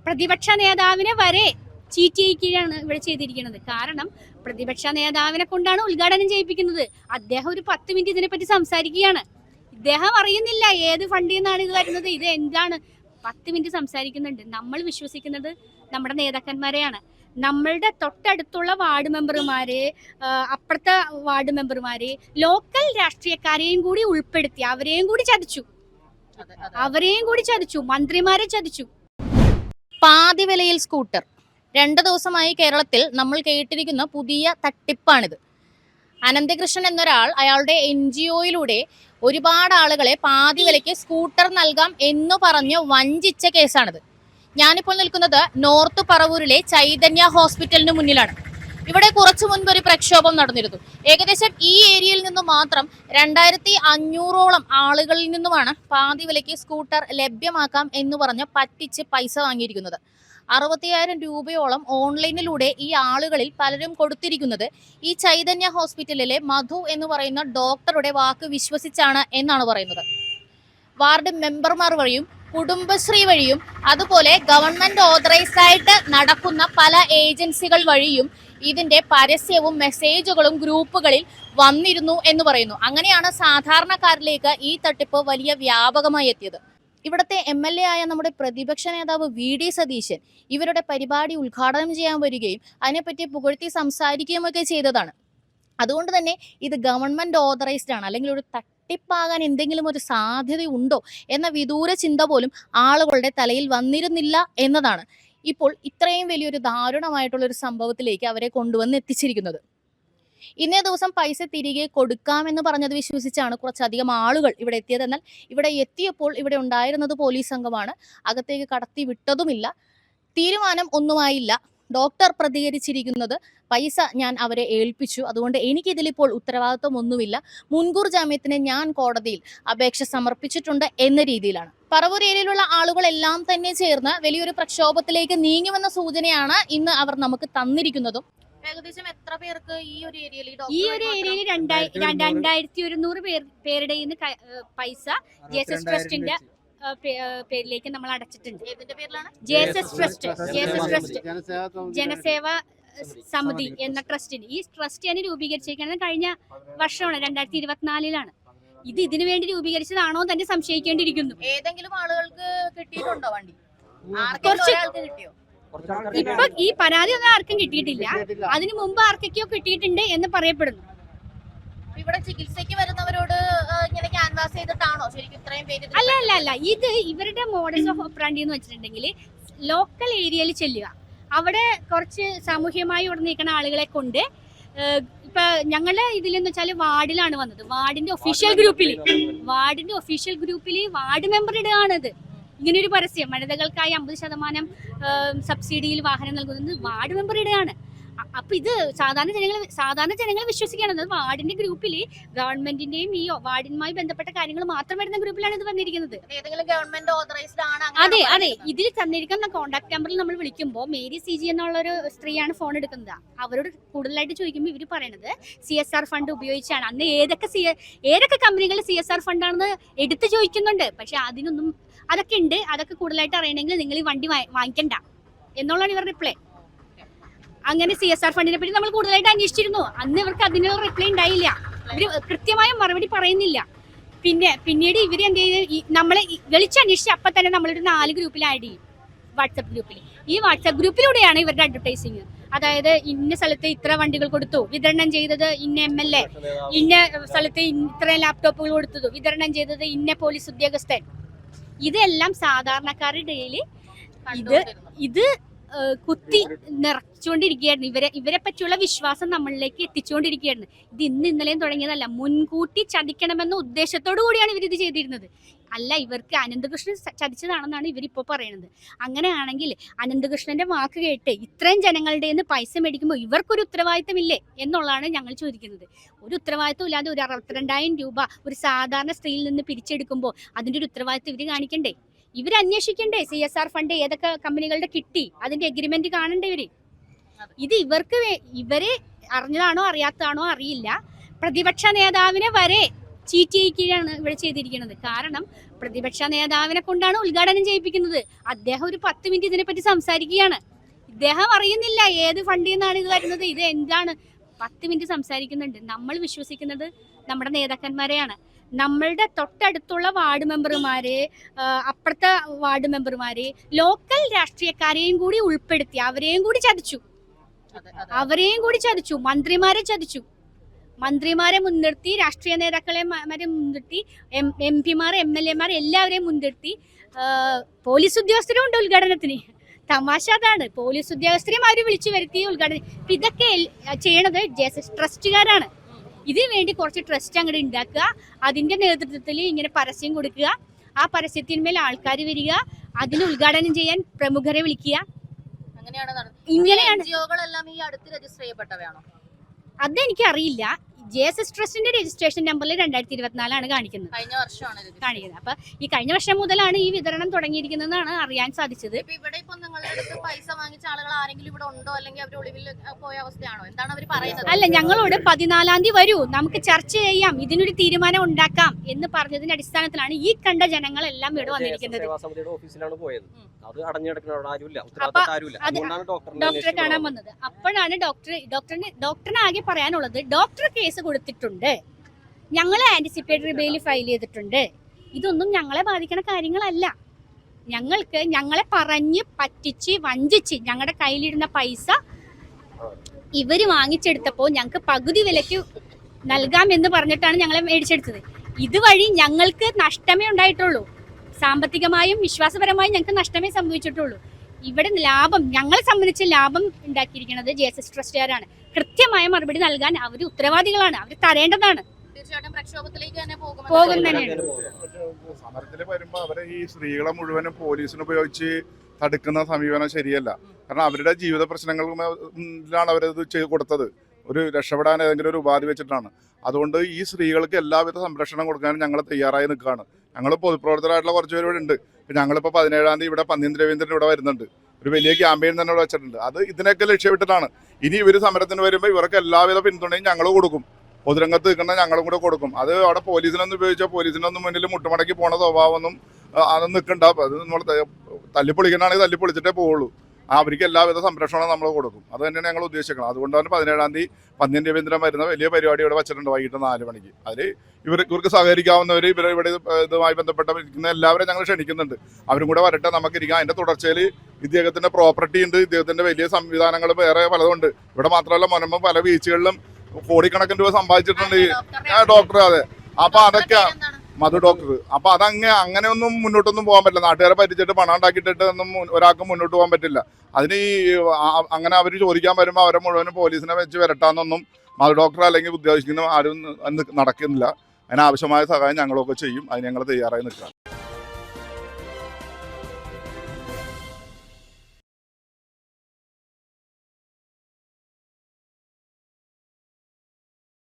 പ്രതിപക്ഷ നേതാവിനെ വരെ ചീറ്റ് ചെയ്യിക്കുകയാണ് ഇവിടെ ചെയ്തിരിക്കുന്നത്. കാരണം പ്രതിപക്ഷ നേതാവിനെ കൊണ്ടാണ് ഉദ്ഘാടനം ചെയ്യിപ്പിക്കുന്നത്. അദ്ദേഹം ഒരു 10 മിനിറ്റ് ഇതിനെപ്പറ്റി സംസാരിക്കുകയാണ്. ഇദ്ദേഹം അറിയുന്നില്ല ഏത് ഫണ്ടിൽ നിന്നാണ് ഇത് വരുന്നത്, ഇത് എന്താണ്. 10 മിനിറ്റ് സംസാരിക്കുന്നുണ്ട്. നമ്മൾ വിശ്വസിക്കുന്നത് നമ്മുടെ നേതാക്കന്മാരെയാണ്. നമ്മളുടെ തൊട്ടടുത്തുള്ള വാർഡ് മെമ്പർമാര്, അപ്പുറത്തെ വാർഡ് മെമ്പർമാര്, ലോക്കൽ രാഷ്ട്രീയക്കാരെയും കൂടി ഉൾപ്പെടുത്തി അവരെയും കൂടി ചതിച്ചു, മന്ത്രിമാരെ ചതിച്ചു. പാതി വിലയിൽ സ്കൂട്ടർ 2 ദിവസമായി കേരളത്തിൽ നമ്മൾ കേട്ടിരിക്കുന്ന പുതിയ തട്ടിപ്പാണിത്. അനന്തകൃഷ്ണൻ എന്നൊരാൾ അയാളുടെ NGOയിലൂടെ ഒരുപാട് ആളുകളെ പാതി വിലയ്ക്ക് സ്കൂട്ടർ നൽകാം എന്ന് പറഞ്ഞ് വഞ്ചിച്ച കേസാണിത്. ഞാനിപ്പോൾ നിൽക്കുന്നത് നോർത്ത് പറവൂരിലെ ചൈതന്യ ഹോസ്പിറ്റലിന് മുന്നിലാണ്. ഇവിടെ കുറച്ചു മുൻപ് ഒരു പ്രക്ഷോഭം നടന്നിരുന്നു. ഏകദേശം ഈ ഏരിയയിൽ നിന്ന് മാത്രം 2500ഓളം ആളുകളിൽ നിന്നുമാണ് പാതി വിലയ്ക്ക് സ്കൂട്ടർ ലഭ്യമാക്കാം എന്ന് പറഞ്ഞ് പറ്റിച്ച് പൈസ വാങ്ങിയിരിക്കുന്നത്. 60,000 രൂപയോളം ഓൺലൈനിലൂടെ ഈ ആളുകളിൽ പലരും കൊടുത്തിരിക്കുന്നത് ഈ ചൈതന്യ ഹോസ്പിറ്റലിലെ മധു എന്ന് പറയുന്ന ഡോക്ടറുടെ വാക്ക് വിശ്വസിച്ചാണ് എന്നാണ് പറയുന്നത്. വാർഡ് മെമ്പർമാർ വഴിയും കുടുംബശ്രീ വഴിയും അതുപോലെ ഗവൺമെന്റ് ഓതറൈസ്ഡ് ആയിട്ട് നടക്കുന്ന പല ഏജൻസികൾ വഴിയും ഇതിന്റെ പരസ്യവും മെസ്സേജുകളും ഗ്രൂപ്പുകളിൽ വന്നിരുന്നു എന്ന് പറയുന്നു. അങ്ങനെയാണ് സാധാരണക്കാരിലേക്ക് ഈ തട്ടിപ്പ് വലിയ വ്യാപകമായി എത്തിയത്. ഇവിടുത്തെ MLA ആയ നമ്മുടെ പ്രതിപക്ഷ നേതാവ് VD സതീശൻ ഇവരുടെ പരിപാടി ഉദ്ഘാടനം ചെയ്യാൻ വരികയും അതിനെപ്പറ്റി പുകഴ്ത്തി സംസാരിക്കുകയും ഒക്കെ ചെയ്തതാണ്. അതുകൊണ്ട് തന്നെ ഇത് ഗവൺമെന്റ് ഓതറൈസ്ഡ് ആണ്, അല്ലെങ്കിൽ ഒരു തട്ടിപ്പാകാൻ എന്തെങ്കിലും ഒരു സാധ്യതയുണ്ടോ എന്ന വിദൂര ചിന്ത പോലും ആളുകളുടെ തലയിൽ വന്നിരുന്നില്ല എന്നതാണ് ഇപ്പോൾ ഇത്രയും വലിയൊരു ദാരുണമായിട്ടുള്ള ഒരു സംഭവത്തിലേക്ക് അവരെ കൊണ്ടുവന്ന് എത്തിച്ചിരിക്കുന്നത്. ഇന്നേ ദിവസം പൈസ തിരികെ കൊടുക്കാമെന്ന് പറഞ്ഞത് വിശ്വസിച്ചാണ് കുറച്ചധികം ആളുകൾ ഇവിടെ എത്തിയത്. എന്നാൽ ഇവിടെ എത്തിയപ്പോൾ ഇവിടെ ഉണ്ടായിരുന്നത് പോലീസ് സംഘമാണ്. അകത്തേക്ക് കടത്തി വിട്ടതുമില്ല. തീരുമാനം ഒന്നുമായില്ല. ഡോക്ടർ പ്രതികരിച്ചിരിക്കുന്നത് പൈസ ഞാൻ അവരെ ഏൽപ്പിച്ചു, അതുകൊണ്ട് എനിക്കിതിലിപ്പോൾ ഉത്തരവാദിത്വം ഒന്നുമില്ല, മുൻകൂർ ജാമ്യത്തിന് ഞാൻ കോടതിയിൽ അപേക്ഷ സമർപ്പിച്ചിട്ടുണ്ട് എന്ന രീതിയിലാണ്. പറവൂർ ഏരിയയിലുള്ള ആളുകളെല്ലാം തന്നെ ചേർന്ന് വലിയൊരു പ്രക്ഷോഭത്തിലേക്ക് നീങ്ങുമെന്ന സൂചനയാണ് ഇന്ന് അവർ നമുക്ക് തന്നിരിക്കുന്നതും. ഏകദേശം എത്ര പേർക്ക് ഈ ഒരു ഏരിയയിൽ 2100 പേരുടെ പൈസ JSS ട്രസ്റ്റിന്റെ പേരിലേക്ക് നമ്മൾ അടച്ചിട്ടുണ്ട്. ഏതിന്റെ പേരിലാണ്? JSS ട്രസ്റ്റ് ജനസേവ സമിതി എന്ന ട്രസ്റ്റിന്. ഈ ട്രസ്റ്റ് തന്നെ രൂപീകരിച്ചിരിക്കുന്നത് കഴിഞ്ഞ വർഷമാണ്, 2024-ലാണ്. ഇത് ഇതിനു വേണ്ടി രൂപീകരിച്ചതാണോ തന്നെ സംശയിക്കേണ്ടിയിരിക്കുന്നു. ഏതെങ്കിലും ആളുകൾക്ക് കിട്ടിയിട്ടുണ്ടോ വണ്ടി? കിട്ടിയോ? ഇപ്പൊ ഈ പരാതി ഒന്നും ആർക്കും കിട്ടിയിട്ടില്ല. അതിനു മുമ്പ് ആർക്കൊക്കെയോ കിട്ടിയിട്ടുണ്ട് എന്ന് പറയപ്പെടുന്നു. ഇവിടെ ചികിത്സയ്ക്ക് വരുന്നവരോട് ഇങ്ങനെ ക്യാൻവാസ് ചെയ്തിട്ടാണോ ശരിക്കും ഇത്രയും പേര്? അല്ല, ഇത് ഇവരുടെ മോഡൽസ് ഓഫ് ഓപ്പറാൻഡി എന്ന് വെച്ചിട്ടുണ്ടെങ്കിൽ ലോക്കൽ ഏരിയയിൽ ചെല്ലുക, അവിടെ കുറച്ച് സാമൂഹ്യമായി ഇവിടെ നിൽക്കുന്ന ആളുകളെ കൊണ്ട്, ഇപ്പൊ ഞങ്ങളുടെ ഇതിലെന്ന് വെച്ചാൽ വാർഡിലാണ് വന്നത്. വാർഡിന്റെ ഒഫീഷ്യൽ ഗ്രൂപ്പിൽ വാർഡ് മെമ്പർ ഇടുകയാണിത്. ഇങ്ങനൊരു പരസ്യം, വനിതകൾക്കായി 50% സബ്സിഡിയിൽ വാഹനം നൽകുന്നത് വാർഡ് മെമ്പർ ഇടുകയാണ്. അപ്പൊ ഇത് സാധാരണ ജനങ്ങൾ വിശ്വസിക്കുകയാണ്. വാർഡിന്റെ ഗ്രൂപ്പിൽ ഗവൺമെന്റിന്റെയും ഈ വാർഡിനുമായി ബന്ധപ്പെട്ട കാര്യങ്ങൾ മാത്രം വരുന്ന ഗ്രൂപ്പിലാണ് ഇത് വന്നിരിക്കുന്നത്. അതെ, ഇതിൽ തന്നിരിക്കുന്ന കോൺടാക്ട് നമ്പറിൽ നമ്മൾ വിളിക്കുമ്പോൾ മേരി CG എന്നുള്ളൊരു സ്ത്രീയാണ് ഫോൺ എടുക്കുന്നത്. അവരോട് കൂടുതലായിട്ട് ചോദിക്കുമ്പോൾ ഇവർ പറയണത് CSR ഫണ്ട് ഉപയോഗിച്ചാണ്. അന്ന് ഏതൊക്കെ കമ്പനികൾ CSR ഫണ്ടാണെന്ന് എടുത്തു ചോദിക്കുന്നുണ്ട്. പക്ഷെ അതൊക്കെ ഉണ്ട്. അതൊക്കെ കൂടുതലായിട്ട് അറിയണമെങ്കിൽ നിങ്ങൾ ഈ വണ്ടി വാങ്ങിക്കണ്ട എന്നുള്ളതാണ് ഇവരുടെ റിപ്ലൈ. അങ്ങനെ CSR ഫണ്ടിനെ പറ്റി നമ്മൾ കൂടുതലായിട്ട് അന്വേഷിച്ചിരുന്നു. അന്ന് ഇവർക്ക് അതിനുള്ള റിപ്ലൈ ഉണ്ടായില്ല. ഇവര് കൃത്യമായ മറുപടി പറയുന്നില്ല. പിന്നീട് ഇവര് എന്ത് ചെയ്ത് നമ്മളെ വിളിച്ചന്വേഷിച്ച് അപ്പൊ തന്നെ നമ്മളൊരു 4 ഗ്രൂപ്പിൽ ആഡ് ചെയ്യും. വാട്സപ്പ് ഗ്രൂപ്പിൽ. ഈ വാട്സപ്പ് ഗ്രൂപ്പിലൂടെയാണ് ഇവരുടെ അഡ്വർടൈസിങ്. അതായത് ഇന്ന സ്ഥലത്ത് ഇത്ര വണ്ടികൾ കൊടുത്തു, വിതരണം ചെയ്തത് ഇന്ന MLA, ഇന്ന സ്ഥലത്ത് ഇത്രയും ലാപ്ടോപ്പുകൾ കൊടുത്തത്, വിതരണം ചെയ്തത് ഇന്ന പോലീസ് ഉദ്യോഗസ്ഥൻ. ഇതെല്ലാം സാധാരണക്കാരുടെ ഇടയിൽ ഇത് കുത്തി നിറച്ചുകൊണ്ടിരിക്കുകയായിരുന്നു. ഇവരെ പറ്റിയുള്ള വിശ്വാസം നമ്മളിലേക്ക് എത്തിച്ചുകൊണ്ടിരിക്കുകയായിരുന്നു. ഇത് ഇന്നലെയും തുടങ്ങിയതല്ല, മുൻകൂട്ടി ചതിക്കണമെന്ന ഉദ്ദേശത്തോടു കൂടിയാണ് ഇവരിത് ചെയ്തിരുന്നത്. അല്ല, ഇവർക്ക് അനന്തകൃഷ്ണൻ ചതിച്ചതാണെന്നാണ് ഇവരിപ്പോൾ പറയുന്നത്. അങ്ങനെയാണെങ്കിൽ അനന്തകൃഷ്ണന്റെ വാക്ക് കേട്ട് ഇത്രയും ജനങ്ങളുടെ നിന്ന് പൈസ മേടിക്കുമ്പോൾ ഇവർക്കൊരു ഉത്തരവാദിത്തമില്ലേ എന്നുള്ളതാണ് ഞങ്ങൾ ചോദിക്കുന്നത്. ഒരു ഉത്തരവാദിത്തം ഇല്ലാതെ ഒരു 62,000 രൂപ ഒരു സാധാരണ സ്ത്രീയിൽ നിന്ന് പിരിച്ചെടുക്കുമ്പോൾ അതിന്റെ ഒരു ഉത്തരവാദിത്തം ഇവർ കാണിക്കണ്ടേ? ഇവർ അന്വേഷിക്കണ്ടേ? CSR ഫണ്ട് ഏതൊക്കെ കമ്പനികളുടെ കിട്ടി, അതിന്റെ എഗ്രിമെന്റ് കാണണ്ടേ ഇവര്? ഇത് ഇവരെ അറിഞ്ഞതാണോ അറിയാത്തതാണോ അറിയില്ല. പ്രതിപക്ഷ നേതാവിനെ വരെ ചീറ്റ് ചെയ്യിക്കുകയാണ് ഇവിടെ ചെയ്തിരിക്കുന്നത്. കാരണം പ്രതിപക്ഷ നേതാവിനെ കൊണ്ടാണ് ഉദ്ഘാടനം ചെയ്യിപ്പിക്കുന്നത്. അദ്ദേഹം ഒരു 10 മിനിറ്റ് ഇതിനെപ്പറ്റി സംസാരിക്കുകയാണ്. ഇദ്ദേഹം അറിയുന്നില്ല ഏത് ഫണ്ടിൽ നിന്നാണ് ഇത് വരുന്നത്, ഇത് എന്താണ്. 10 മിനിറ്റ് സംസാരിക്കുന്നുണ്ട്. നമ്മൾ വിശ്വസിക്കുന്നത് നമ്മുടെ നേതാക്കന്മാരെയാണ്. നമ്മളുടെ തൊട്ടടുത്തുള്ള വാർഡ് മെമ്പർമാര്, അപ്പുറത്തെ വാർഡ് മെമ്പർമാര്, ലോക്കൽ രാഷ്ട്രീയക്കാരെയും കൂടി ഉൾപ്പെടുത്തി അവരെയും കൂടി ചതിച്ചു, മന്ത്രിമാരെ ചതിച്ചു. മന്ത്രിമാരെ മുൻനിർത്തി, രാഷ്ട്രീയ നേതാക്കളെ മുൻനിർത്തി, MP-മാർ, MLA-മാർ എല്ലാവരെയും മുൻനിർത്തി. പോലീസ് ഉദ്യോഗസ്ഥരും ഉണ്ട് ഉദ്ഘാടനത്തിന്. തമാശ അതാണ്. പോലീസ് ഉദ്യോഗസ്ഥരെയും അവർ വിളിച്ചു വരുത്തി ഉദ്ഘാടനം. ഇതൊക്കെ ചെയ്യണത് JSS ട്രസ്റ്റുകാരാണ്. ഇതിനു വേണ്ടി കുറച്ച് ട്രസ്റ്റ് അങ്ങോട്ട് ഉണ്ടാക്കുക, അതിന്റെ നേതൃത്വത്തിൽ ഇങ്ങനെ പരസ്യം കൊടുക്കുക, ആ പരസ്യത്തിന്മേൽ ആൾക്കാർ വരിക, അതിന് ഉദ്ഘാടനം ചെയ്യാൻ പ്രമുഖരെ വിളിക്കുക. ഇങ്ങനെയാണ്. ഈ അടുത്ത് രജിസ്റ്റർ ചെയ്യപ്പെട്ടവയാണോ? അതെനിക്ക് അറിയില്ല. JSS ട്രസ്റ്റിന്റെ രജിസ്ട്രേഷൻ നമ്പറിൽ 2024 കാണിക്കുന്നത്. കഴിഞ്ഞ വർഷമാണ് കാണിക്കുന്നത്. അപ്പൊ ഈ കഴിഞ്ഞ വർഷം മുതലാണ് ഈ വിതരണം തുടങ്ങിയിരിക്കുന്നതെന്നാണ് അറിയാൻ സാധിച്ചത്. ഇവിടെ ഇപ്പൊ നിങ്ങളുടെ അടുത്ത് പൈസ വാങ്ങിച്ച ആളുകൾ ആരെങ്കിലും ഇവിടെ ഉണ്ടോ, അല്ലെങ്കിൽ അവർ ഒളിവിൽ പോയ അവസ്ഥയാണോ? എന്താണ് അവർ പറയുന്നത്? അല്ല, ഞങ്ങളോട് 14-ാം തീയതി വരൂ, നമുക്ക് ചർച്ച ചെയ്യാം, ഇതിനൊരു തീരുമാനം ഉണ്ടാക്കാം എന്ന് പറഞ്ഞതിന്റെ അടിസ്ഥാനത്തിലാണ് ഈ കണ്ട ജനങ്ങളെല്ലാം ഇവിടെ വന്നിരിക്കുന്നത്. ഡോക്ടറെ കാണാൻ വന്നത്. അപ്പോഴാണ് ഡോക്ടറിന് ആകെ പറയാനുള്ളത്, ഡോക്ടർ കേസ് കൊടുത്തിട്ടുണ്ട്, ഞങ്ങളെ ആന്റിസിപ്പേറ്ററി ബെയിൽ ഫയൽ ചെയ്തിട്ടുണ്ട്, ഇതൊന്നും ഞങ്ങളെ ബാധിക്കുന്ന കാര്യങ്ങളല്ല. ഞങ്ങളെ പറഞ്ഞ് പറ്റിച്ച് വഞ്ചിച്ച് ഞങ്ങളുടെ കയ്യിലിരുന്ന പൈസ ഇവര് വാങ്ങിച്ചെടുത്തപ്പോൾ ഞങ്ങൾക്ക് പകുതി വിലയ്ക്ക് നൽകാമെന്ന് പറഞ്ഞിട്ടാണ് ഞങ്ങളെ മേടിച്ചെടുത്തത്. ഇതുവഴി ഞങ്ങൾക്ക് നഷ്ടമേ ഉണ്ടായിട്ടുള്ളൂ. സാമ്പത്തികമായും വിശ്വാസപരമായും ഞങ്ങൾക്ക് നഷ്ടമേ സംഭവിച്ചിട്ടുള്ളൂ. ഇവിടെ ഞങ്ങളെ സംബന്ധിച്ച് ലാഭം ഉണ്ടാക്കിയിരിക്കുന്നത് JSS ട്രസ്റ്റുകാരാണ്. കൃത്യമായ മറുപടി നൽകാൻ അവർ ഉത്തരവാദികളാണ്, അവർ തരേണ്ടതാണ്. തീർച്ചയായിട്ടും പ്രക്ഷോഭത്തിലേക്ക് തന്നെ പോകുന്നതന്നെയാണ്. സമരത്തിൽ വരുമ്പോൾ അവരെ ഈ സ്ത്രീകളെ മുഴുവനും പോലീസിന് ഉപയോഗിച്ച് തടുക്കുന്ന സമീപനം ശരിയല്ല. കാരണം അവരുടെ ജീവിത പ്രശ്നങ്ങളിലാണ് അവരത് കൊടുത്തത്. ഒരു രക്ഷപ്പെടാൻ ഏതെങ്കിലും ഒരു ഉപാധി വെച്ചിട്ടാണ്. അതുകൊണ്ട് ഈ സ്ത്രീകൾക്ക് എല്ലാവിധ സംരക്ഷണം കൊടുക്കാൻ ഞങ്ങൾ തയ്യാറായി നിൽക്കുകയാണ്. ഞങ്ങൾ പൊതുപ്രവർത്തകരായിട്ടുള്ള കുറച്ച് പേര് ഇവിടെ ഉണ്ട്. ഞങ്ങളിപ്പോൾ 17-ാം തീയതി ഇവിടെ പന്ന്യൻ രവീന്ദ്രൻ ഇവിടെ വരുന്നുണ്ട്. ഒരു വലിയ ക്യാമ്പയിൻ തന്നെ ഇവിടെ വെച്ചിട്ടുണ്ട്. അത് ഇതിനൊക്കെ ലക്ഷ്യമിട്ടിട്ടാണ്. ഇനി ഇവർ സമരത്തിന് വരുമ്പോൾ ഇവർക്ക് എല്ലാവിധ പിന്തുണയും ഞങ്ങൾ കൊടുക്കും. പൊതുരംഗത്ത് നിൽക്കുന്ന ഞങ്ങളും കൂടെ കൊടുക്കും. അത് അവിടെ പോലീസിനൊന്നും ഉപയോഗിച്ചാൽ പോലീസിനൊന്നും മുന്നിൽ മുട്ടുമടക്കി പോണ സ്വഭാവമൊന്നും അതൊന്നും നിൽക്കണ്ട. അത് നമ്മൾ തല്ലിപ്പൊളിക്കണമെങ്കിൽ തല്ലിപ്പൊളിച്ചിട്ടേ പോവുള്ളൂ. അവർക്ക് എല്ലാവിധ സംരക്ഷണവും നമ്മൾ കൊടുക്കും. അത് തന്നെയാണ് ഞങ്ങൾ ഉദ്ദേശിക്കുന്നത്. അതുകൊണ്ടാണ് 17-ാം തീയതി പന്ന്യൻ രവീന്ദ്രൻ വരുന്ന വലിയ പരിപാടി ഇവിടെ വെച്ചിട്ടുണ്ട്, വൈകിട്ട് 4 മണിക്ക്. അതിൽ ഇവർക്ക് സഹകരിക്കാവുന്നവർ, ഇവിടെ ഇതുമായി ബന്ധപ്പെട്ട എല്ലാവരും ഞങ്ങൾ ക്ഷണിക്കുന്നുണ്ട്. അവരും കൂടെ വരട്ടെ, നമുക്കിരിക്കാം. അതിന്റെ തുടർച്ചയിൽ ഇദ്ദേഹത്തിന്റെ പ്രോപ്പർട്ടി ഉണ്ട്, ഇദ്ദേഹത്തിന്റെ വലിയ സംവിധാനങ്ങൾ വേറെ പലതുണ്ട്. ഇവിടെ മാത്രമല്ല, മുൻപ് പല ബീച്ചുകളിലും കോടിക്കണക്കിന് രൂപ സമ്പാദിച്ചിട്ടുണ്ട് ഡോക്ടർ. അതെ, അപ്പൊ അതൊക്കെ മധു ഡോക്ടർ. അപ്പൊ അങ്ങനെയൊന്നും മുന്നോട്ടൊന്നും പോകാൻ പറ്റില്ല. നാട്ടുകാരെ പറ്റിച്ചിട്ട് പണം ഉണ്ടാക്കിയിട്ടിട്ട് ഒന്നും ഒരാൾക്കും മുന്നോട്ട് പോകാൻ പറ്റില്ല. അതിന് അങ്ങനെ അവർ ചോദിക്കാൻ വരുമ്പോൾ അവരെ മുഴുവനും പോലീസിനെ വെച്ച് വരട്ടാന്നൊന്നും മധു ഡോക്ടർ അല്ലെങ്കിൽ ഉദ്ദേശിക്കുന്ന ആരും നടക്കുന്നില്ല. അതിനാവശ്യമായ സഹായം ഞങ്ങളൊക്കെ ചെയ്യും. അതിന് ഞങ്ങൾ തയ്യാറായി നിൽക്കാം.